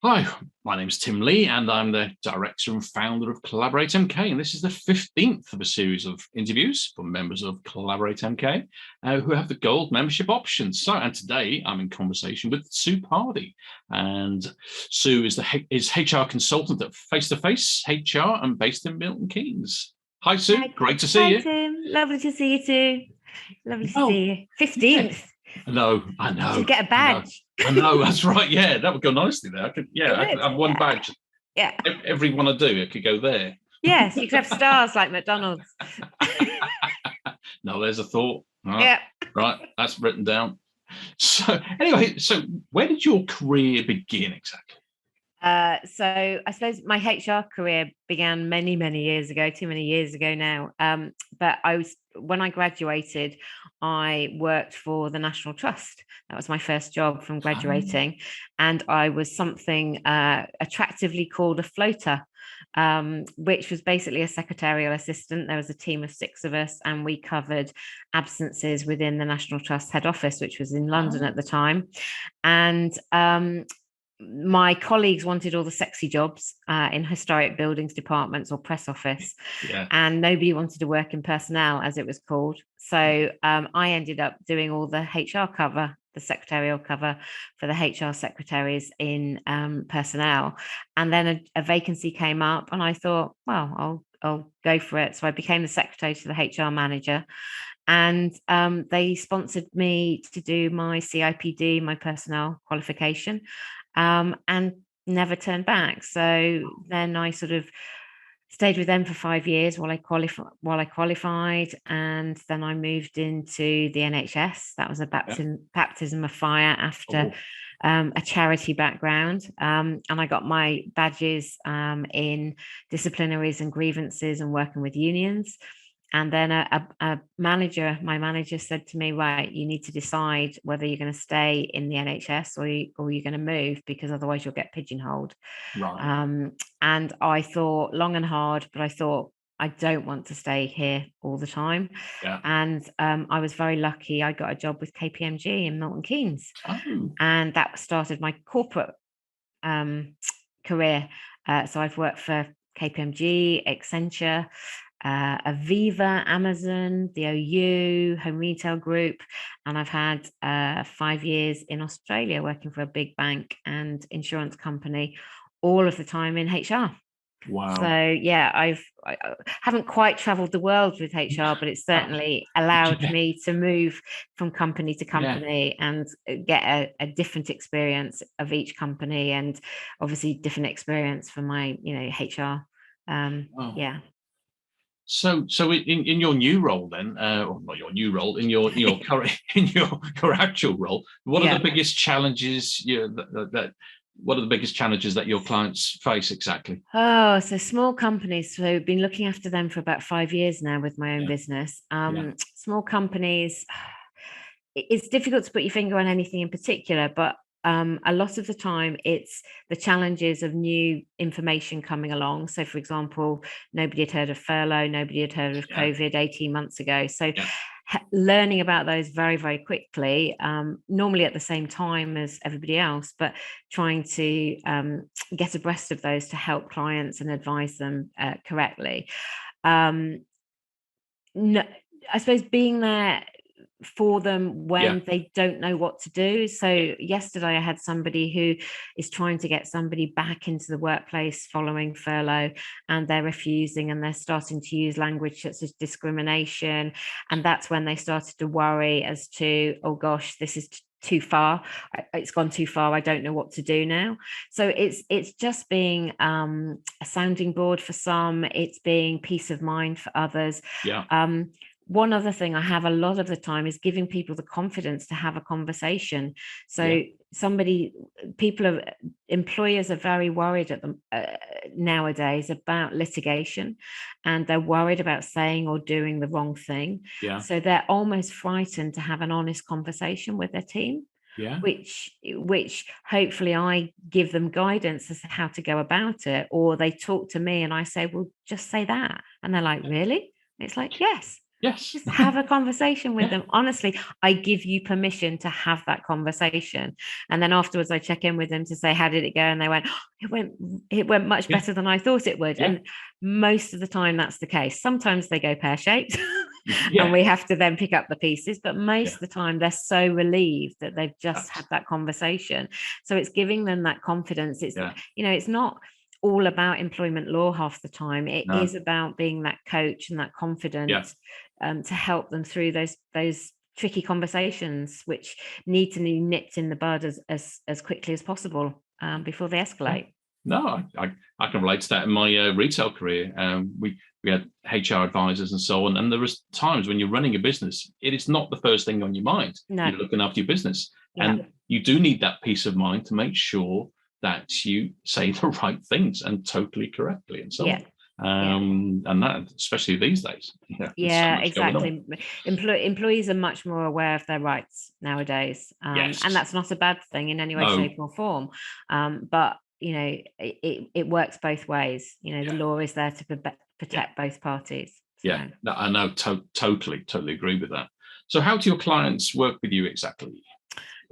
Hi, my name's Tim Lee, and I'm the director and founder of Collaborate MK. And this is the 15th of a series of interviews for members of Collaborate MK who have the gold membership option. And today I'm in conversation with Sue Pardy. And Sue is HR consultant at Face to Face HR and based in Milton Keynes. Hi, Sue. Hi. Great to see you. Hi, Tim. Lovely to see you too. Lovely to Oh, see you. yeah. 15th. I know. Should get a badge. I know, that's right. Yeah, that would go nicely there. I could have one badge. Yeah. Every one I do, it could go there. Yes, you could have stars like McDonald's. No, there's a thought. Yeah. Right, that's written down. So anyway, where did your career begin exactly? So I suppose my HR career began many, many years ago, too many years ago now. But when I graduated, I worked for the National Trust. That was my first job from graduating. And I was something attractively called a floater, which was basically a secretarial assistant. There was a team of 6 of us, and we covered absences within the National Trust head office, which was in London at the time. And my colleagues wanted all the sexy jobs in historic buildings departments or press office, and nobody wanted to work in personnel, as it was called. So I ended up doing all the HR cover, the secretarial cover for the HR secretaries in personnel. And then a vacancy came up, and I thought, well, I'll go for it. So I became the secretary to the HR manager. And they sponsored me to do my CIPD, my personnel qualification, and never turned back. So then I sort of stayed with them for 5 years while I qualified, and then I moved into the NHS. That was a baptism of fire after a charity background, and I got my badges in disciplinaries and grievances and working with unions. And then my manager said to me, right, you need to decide whether you're going to stay in the NHS or you're going to move, because otherwise you'll get pigeonholed. Right. And I thought long and hard, but I thought, I don't want to stay here all the time. Yeah. And I was very lucky. I got a job with KPMG in Milton Keynes. And that started my corporate career. So I've worked for KPMG, Accenture, Aviva, Amazon, the OU, Home Retail Group, and I've had 5 years in Australia working for a big bank and insurance company, all of the time in HR. Wow. So yeah, I haven't quite traveled the world with HR, but it's certainly allowed me to move from company to company and get a different experience of each company, and obviously different experience for my HR. Yeah. So in your new role then, or not your new role, in your current your actual role, what are the biggest challenges what are the biggest challenges that your clients face exactly? Oh, so small companies. So I've been looking after them for about 5 years now with my own business. Small companies, it's difficult to put your finger on anything in particular, but a lot of the time it's the challenges of new information coming along. So for example, nobody had heard of furlough, nobody had heard of COVID 18 months ago. So learning about those very, very quickly, normally at the same time as everybody else, but trying to get abreast of those to help clients and advise them correctly. No, I suppose being there for them when they don't know what to do. So yesterday I had somebody who is trying to get somebody back into the workplace following furlough, and they're refusing, and they're starting to use language such as discrimination. And that's when they started to worry as to, oh gosh, this is too far. It's gone too far. I don't know what to do now. So it's just being a sounding board for some. It's being peace of mind for others. One other thing I have a lot of the time is giving people the confidence to have a conversation. So employers are very worried at them nowadays about litigation, and they're worried about saying or doing the wrong thing. So they're almost frightened to have an honest conversation with their team. Which hopefully I give them guidance as to how to go about it, or they talk to me and I say, well, just say that, and they're like, really? It's like, yes. Yes. Just have a conversation with them. Honestly, I give you permission to have that conversation. And then afterwards I check in with them to say, how did it go? And they went, oh, it went much better than I thought it would. And most of the time that's the case. Sometimes they go pear-shaped and we have to then pick up the pieces. But most of the time they're so relieved that they've just had that conversation. So it's giving them that confidence. It's, it's not all about employment law half the time. It is about being that coach and that confidence to help them through those tricky conversations, which need to be nipped in the bud as quickly as possible before they escalate. No, I can relate to that in my retail career. We had HR advisors and so on, and there was times when you're running a business, it is not the first thing on your mind. You're looking after your business, and you do need that peace of mind to make sure that you say the right things and totally correctly and so on. And that, especially these days. Exactly. Employees are much more aware of their rights nowadays. And that's not a bad thing in any way, shape or form. But, it works both ways. The law is there to protect both parties. So. No, I know, totally agree with that. So how do your clients work with you exactly?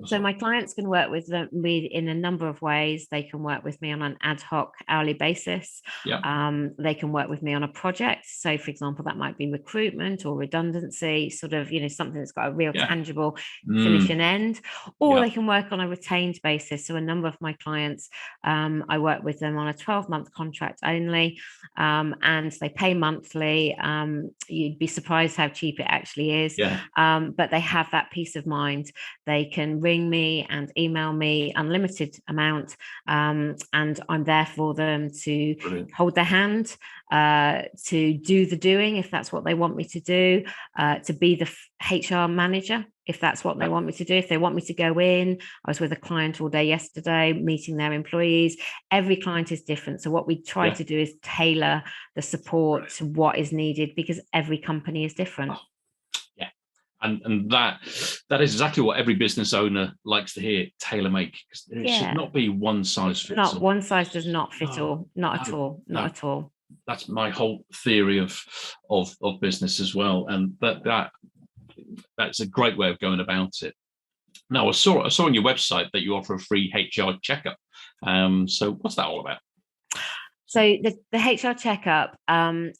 So my clients can work with me in a number of ways. They can work with me on an ad hoc hourly basis. They can work with me on a project. So, for example, that might be recruitment or redundancy, sort of, something that's got a real tangible finish and end. Or they can work on a retained basis. So a number of my clients, I work with them on a 12-month contract only, and they pay monthly. You'd be surprised how cheap it actually is. But they have that peace of mind. They can ring me and email me unlimited amount, and I'm there for them to hold their hand, to do the doing if that's what they want me to do, to be the HR manager if that's what they want me to do. If they want me to go in, I was with a client all day yesterday meeting their employees. Every client is different, so what we try to do is tailor the support to what is needed, because every company is different. And that is exactly what every business owner likes to hear, tailor-make. It should not be one size fits all. One size does not fit all. Not at all. That's my whole theory of business as well. And that's a great way of going about it. Now, I saw on your website that you offer a free HR checkup. So what's that all about? So the HR checkup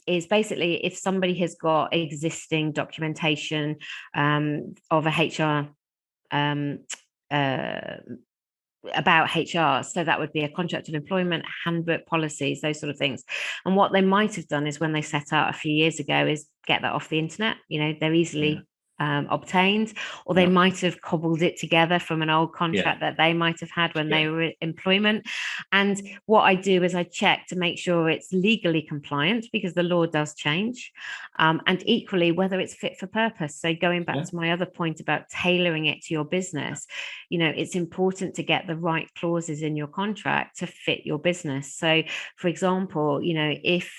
is basically if somebody has got existing documentation of a HR about HR. So that would be a contract of employment, handbook, policies, those sort of things. And what they might have done is when they set out a few years ago is get that off the internet. They're easily obtained, or they might have cobbled it together from an old contract that they might have had when they were in employment. And what I do is I check to make sure it's legally compliant, because the law does change, and equally whether it's fit for purpose. So going back to my other point about tailoring it to your business, it's important to get the right clauses in your contract to fit your business. So for example, if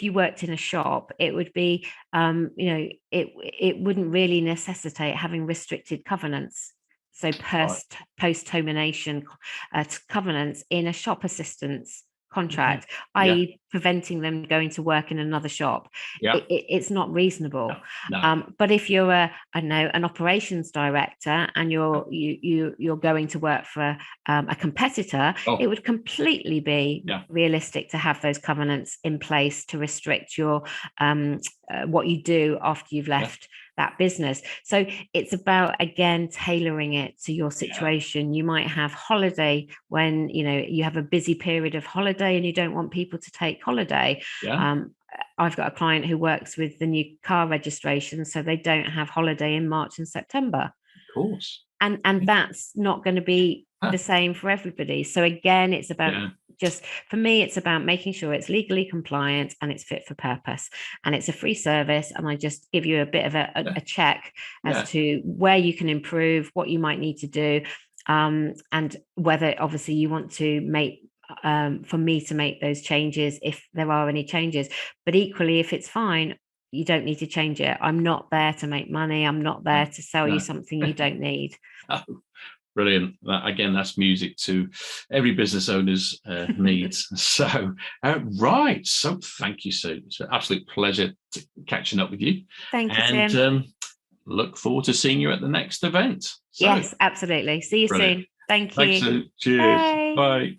you worked in a shop, it would be it wouldn't really necessitate having restricted covenants. So post termination covenants in a shop assistance contract, i.e. preventing them going to work in another shop. It's not reasonable. No. But if you're an operations director and you're going to work for a competitor, it would completely be realistic to have those covenants in place to restrict your what you do after you've left that business. So it's about, again, tailoring it to your situation. You might have holiday when you have a busy period of holiday and you don't want people to take holiday. I've got a client who works with the new car registration, so they don't have holiday in March and September. Of course. And that's not going to be the same for everybody. So again, it's about for me, it's about making sure it's legally compliant and it's fit for purpose. And it's a free service. And I just give you a bit of a check as to where you can improve, what you might need to do, and whether obviously you want to make for me to make those changes if there are any changes. But equally, if it's fine, you don't need to change it. I'm not there to make money. I'm not there to sell you something you don't need. Brilliant. Again, that's music to every business owner's needs. So, right. So thank you, Sue. It's an absolute pleasure catching up with you. Thank you, And Tim. look forward to seeing you at the next event. So, yes, absolutely. See you brilliant. soon. Thank Thanks, you. Sue. Cheers. Bye. Bye.